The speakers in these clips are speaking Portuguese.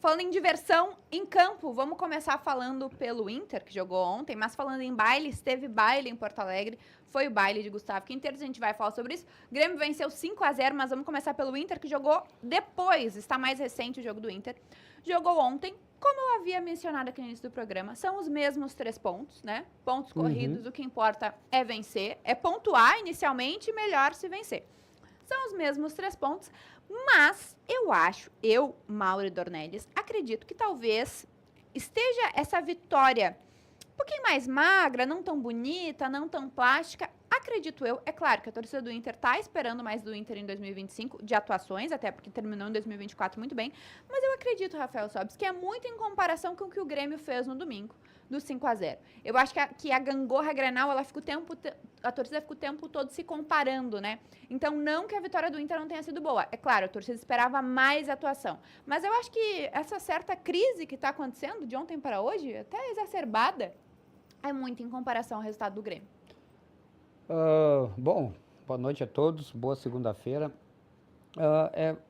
Falando em diversão em campo, vamos começar falando pelo Inter, que jogou ontem, mas falando em bailes, teve baile em Porto Alegre, foi o baile de Gustavo Quinteiro, a gente vai falar sobre isso. O Grêmio venceu 5-0, mas vamos começar pelo Inter, que jogou depois, está mais recente o jogo do Inter. Jogou ontem, como eu havia mencionado aqui no início do programa, são os mesmos 3 pontos, né? Pontos corridos, o que importa é vencer, é pontuar inicialmente, melhor se vencer. São os mesmos 3 pontos, mas eu, Mauro Dornelles, acredito que talvez esteja essa vitória um pouquinho mais magra, não tão bonita, não tão plástica. Acredito eu, é claro que a torcida do Inter está esperando mais do Inter em 2025, de atuações, até porque terminou em 2024 muito bem, mas eu acredito, Rafael Sobis, que é muito em comparação com o que o Grêmio fez no domingo, do 5-0. Eu acho que a gangorra Grenal, ela fica a torcida fica o tempo todo se comparando, né? Então, não que a vitória do Inter não tenha sido boa. É claro, a torcida esperava mais atuação. Mas eu acho que essa certa crise que está acontecendo de ontem para hoje, até exacerbada, é muito em comparação ao resultado do Grêmio. Bom, boa noite a todos, boa segunda-feira.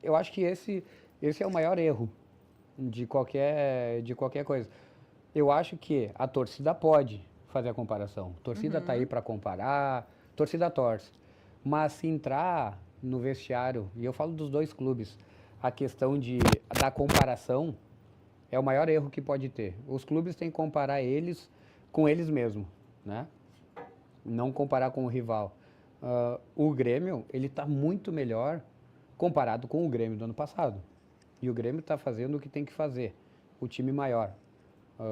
Eu acho que esse é o maior erro de qualquer coisa. Eu acho que a torcida pode fazer a comparação. A torcida está aí para comparar, a torcida torce. Mas se entrar no vestiário, e eu falo dos dois clubes, a questão da comparação é o maior erro que pode ter. Os clubes têm que comparar eles com eles mesmos, né? Não comparar com o rival. O Grêmio, ele está muito melhor comparado com o Grêmio do ano passado. E o Grêmio está fazendo o que tem que fazer. O time maior.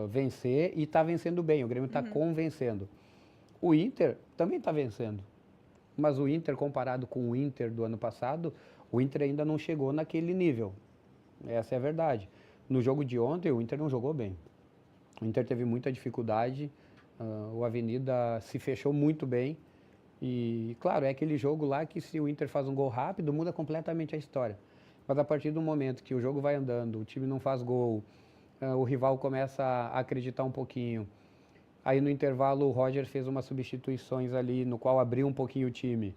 Vencer e está vencendo bem. O Grêmio está convencendo. O Inter também está vencendo. Mas o Inter, comparado com o Inter do ano passado, o Inter ainda não chegou naquele nível. Essa é a verdade. No jogo de ontem, o Inter não jogou bem. O Inter teve muita dificuldade. O Avenida se fechou muito bem. E, claro, é aquele jogo lá que se o Inter faz um gol rápido, muda completamente a história. Mas a partir do momento que o jogo vai andando, o time não faz gol, o rival começa a acreditar um pouquinho. Aí no intervalo o Roger fez umas substituições ali, no qual abriu um pouquinho o time.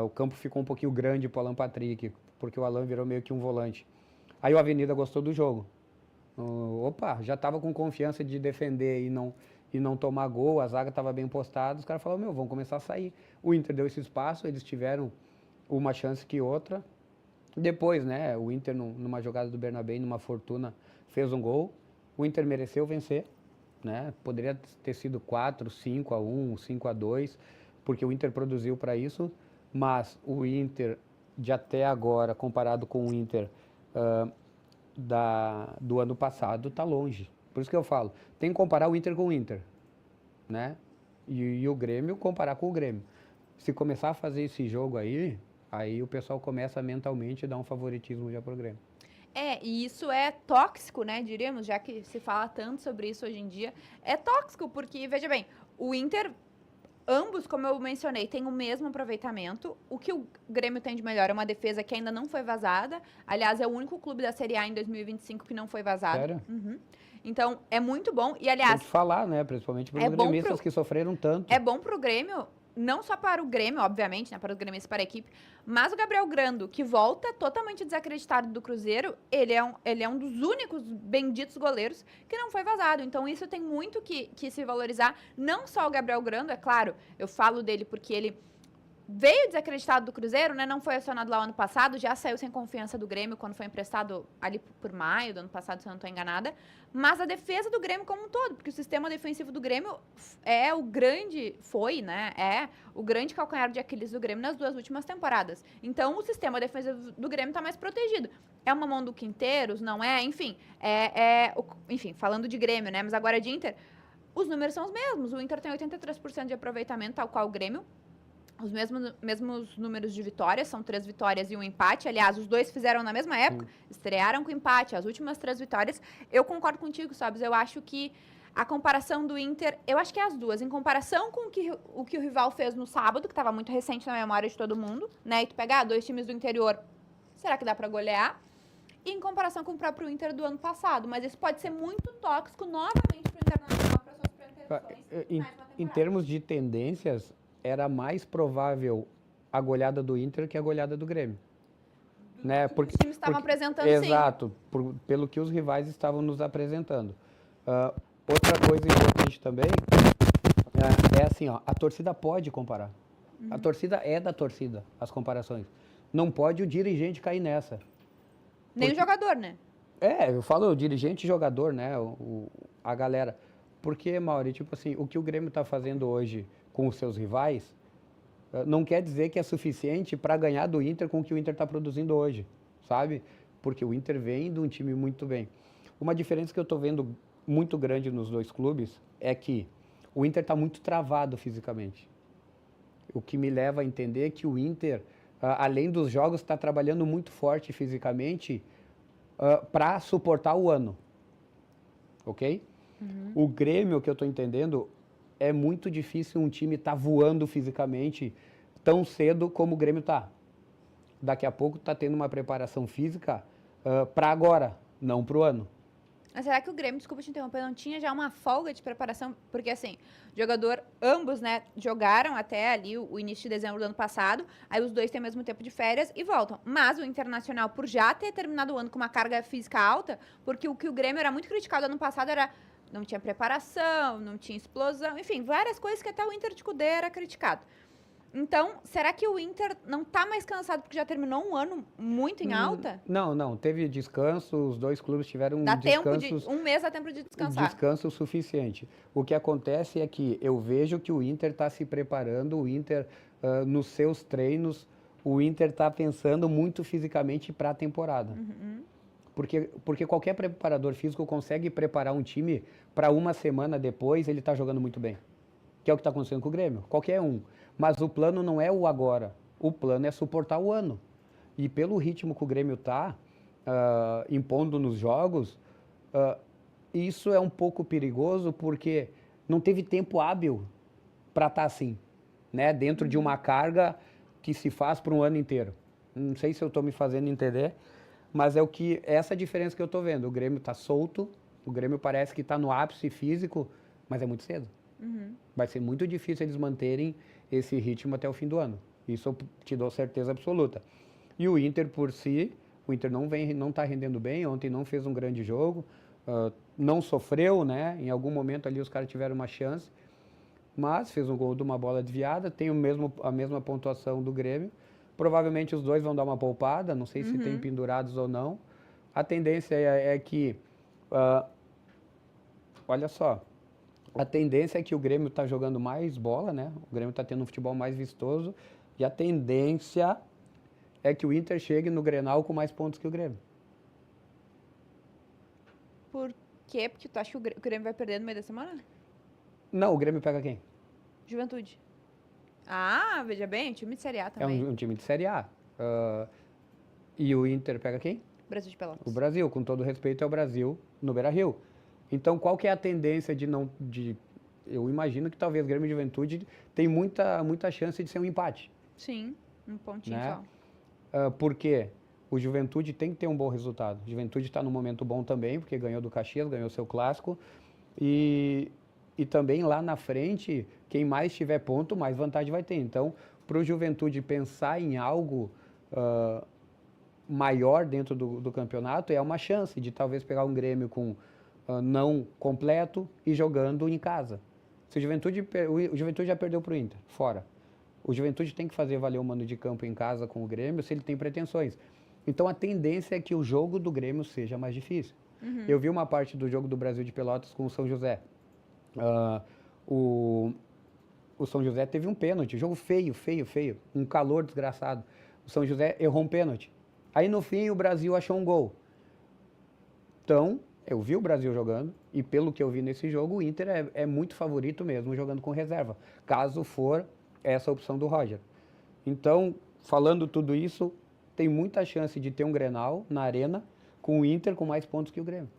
O campo ficou um pouquinho grande para o Alan Patrick, porque o Alan virou meio que um volante. Aí o Avenida gostou do jogo. Já estava com confiança de defender e não tomar gol, a zaga estava bem postada, os caras falaram, vamos começar a sair. O Inter deu esse espaço, eles tiveram uma chance que outra. Depois, né, o Inter, numa jogada do Bernabé, numa fortuna, fez um gol. O Inter mereceu vencer, né? Poderia ter sido 4, 5-1, 5-2, porque o Inter produziu para isso, mas o Inter, de até agora, comparado com o Inter do ano passado, está longe. Por isso que eu falo, tem que comparar o Inter com o Inter, né? E o Grêmio comparar com o Grêmio. Se começar a fazer esse jogo aí o pessoal começa mentalmente a dar um favoritismo já pro Grêmio. E isso é tóxico, né, diríamos, já que se fala tanto sobre isso hoje em dia. É tóxico porque, veja bem, o Inter, ambos, como eu mencionei, têm o mesmo aproveitamento. O que o Grêmio tem de melhor é uma defesa que ainda não foi vazada. Aliás, é o único clube da Série A em 2025 que não foi vazado. Sério? Então, é muito bom. E, aliás... Tem que falar, né? Principalmente para os gremistas que sofreram tanto. É bom pro Grêmio, não só para o Grêmio, obviamente, né? Para os gremistas, para a equipe. Mas o Gabriel Grando, que volta totalmente desacreditado do Cruzeiro, ele é um dos únicos benditos goleiros que não foi vazado. Então, isso tem muito que se valorizar. Não só o Gabriel Grando, é claro. Eu falo dele porque ele veio desacreditado do Cruzeiro, né? Não foi acionado lá ano passado, já saiu sem confiança do Grêmio quando foi emprestado ali por maio do ano passado, se eu não estou enganada. Mas a defesa do Grêmio como um todo, porque o sistema defensivo do Grêmio é o grande calcanhar de Aquiles do Grêmio nas 2 últimas temporadas. Então, o sistema defensivo do Grêmio está mais protegido. É uma mão do Quinteiros, não é? Enfim, enfim, falando de Grêmio, né? Mas agora de Inter, os números são os mesmos. O Inter tem 83% de aproveitamento, tal qual o Grêmio. Os mesmos números de vitórias, são 3 vitórias e 1 empate. Aliás, os dois fizeram na mesma época, estrearam com empate, as últimas 3 vitórias. Eu concordo contigo, Sobs, eu acho que a comparação do Inter, eu acho que é as duas, em comparação com o que o rival fez no sábado, que estava muito recente na memória de todo mundo, né? E tu pegar 2 times do interior, será que dá para golear? E em comparação com o próprio Inter do ano passado, mas isso pode ser muito tóxico novamente para o Internacional para suas pretensões. Em termos de tendências, era mais provável a goleada do Inter que a goleada do Grêmio. né? Os times estavam apresentando, sim. Exato, pelo que os rivais estavam nos apresentando. Outra coisa importante também é assim, ó, a torcida pode comparar. A torcida é da torcida, as comparações. Não pode o dirigente cair nessa. Nem o jogador, né? Eu falo o dirigente e jogador, né? A galera. Porque, Mauri, tipo assim, o que o Grêmio está fazendo hoje com os seus rivais não quer dizer que é suficiente para ganhar do Inter com o que o Inter está produzindo hoje, sabe? Porque o Inter vem de um time muito bem. Uma diferença que eu estou vendo muito grande nos dois clubes é que o Inter está muito travado fisicamente. O que me leva a entender que o Inter, além dos jogos, está trabalhando muito forte fisicamente para suportar o ano, ok? O Grêmio, que eu estou entendendo, é muito difícil um time estar voando fisicamente tão cedo como o Grêmio está. Daqui a pouco está tendo uma preparação física para agora, não para o ano. Mas será que o Grêmio, desculpa te interromper, não tinha já uma folga de preparação? Porque, assim, ambos, né, jogaram até ali o início de dezembro do ano passado, aí os dois têm o mesmo tempo de férias e voltam. Mas o Internacional, por já ter terminado o ano com uma carga física alta, porque o que o Grêmio era muito criticado ano passado era não tinha preparação, não tinha explosão, enfim, várias coisas que até o Inter de Cudê era criticado. Então, será que o Inter não está mais cansado porque já terminou um ano muito em alta? Não. Teve descanso, os dois clubes tiveram Um mês dá tempo de descansar. Descanso suficiente. O que acontece é que eu vejo que o Inter está se preparando, o Inter, nos seus treinos, o Inter está pensando muito fisicamente para a temporada. Porque qualquer preparador físico consegue preparar um time para uma semana depois ele está jogando muito bem. Que é o que está acontecendo com o Grêmio. Qualquer um. Mas o plano não é o agora. O plano é suportar o ano. E pelo ritmo que o Grêmio está impondo nos jogos, isso é um pouco perigoso porque não teve tempo hábil para estar assim, né? Dentro de uma carga que se faz por um ano inteiro. Não sei se eu estou me fazendo entender, mas é essa diferença que eu estou vendo. O Grêmio está solto, o Grêmio parece que está no ápice físico, mas é muito cedo. Vai ser muito difícil eles manterem esse ritmo até o fim do ano. Isso eu te dou certeza absoluta. E o Inter por si, o Inter não está rendendo bem, ontem não fez um grande jogo, não sofreu, né? Em algum momento ali os caras tiveram uma chance, mas fez um gol de uma bola desviada, tem a mesma pontuação do Grêmio. Provavelmente os dois vão dar uma poupada, não sei se tem pendurados ou não. A tendência é que, olha só, a tendência é que o Grêmio está jogando mais bola, né? O Grêmio está tendo um futebol mais vistoso e a tendência é que o Inter chegue no Grenal com mais pontos que o Grêmio. Por quê? Porque tu acha que o Grêmio vai perder no meio da semana? Não, o Grêmio pega quem? Juventude. Ah, veja bem, time de Série A É também. um time de Série A. E o Inter pega quem? Brasil de Pelotas. O Brasil, com todo respeito, é o Brasil no Beira-Rio. Então, qual que é a tendência eu imagino que talvez o Grêmio e Juventude tem muita chance de ser um empate. Sim, um pontinho né? só. Porque o Juventude tem que ter um bom resultado. O Juventude está num momento bom também, porque ganhou do Caxias, ganhou seu clássico. E também lá na frente, quem mais tiver ponto, mais vantagem vai ter. Então, para o Juventude pensar em algo maior dentro do campeonato, é uma chance de talvez pegar um Grêmio com não completo e jogando em casa. Se o Juventude já perdeu para o Inter, fora. O Juventude tem que fazer valer o mando de campo em casa com o Grêmio se ele tem pretensões. Então a tendência é que o jogo do Grêmio seja mais difícil. Eu vi uma parte do jogo do Brasil de Pelotas com o São José. O São José teve um pênalti, jogo feio, um calor desgraçado. O São José errou um pênalti. Aí no fim o Brasil achou um gol. Então, eu vi o Brasil jogando e pelo que eu vi nesse jogo, o Inter é muito favorito mesmo, jogando com reserva, caso for essa opção do Roger. Então, falando tudo isso, tem muita chance de ter um Grenal na Arena com o Inter com mais pontos que o Grêmio.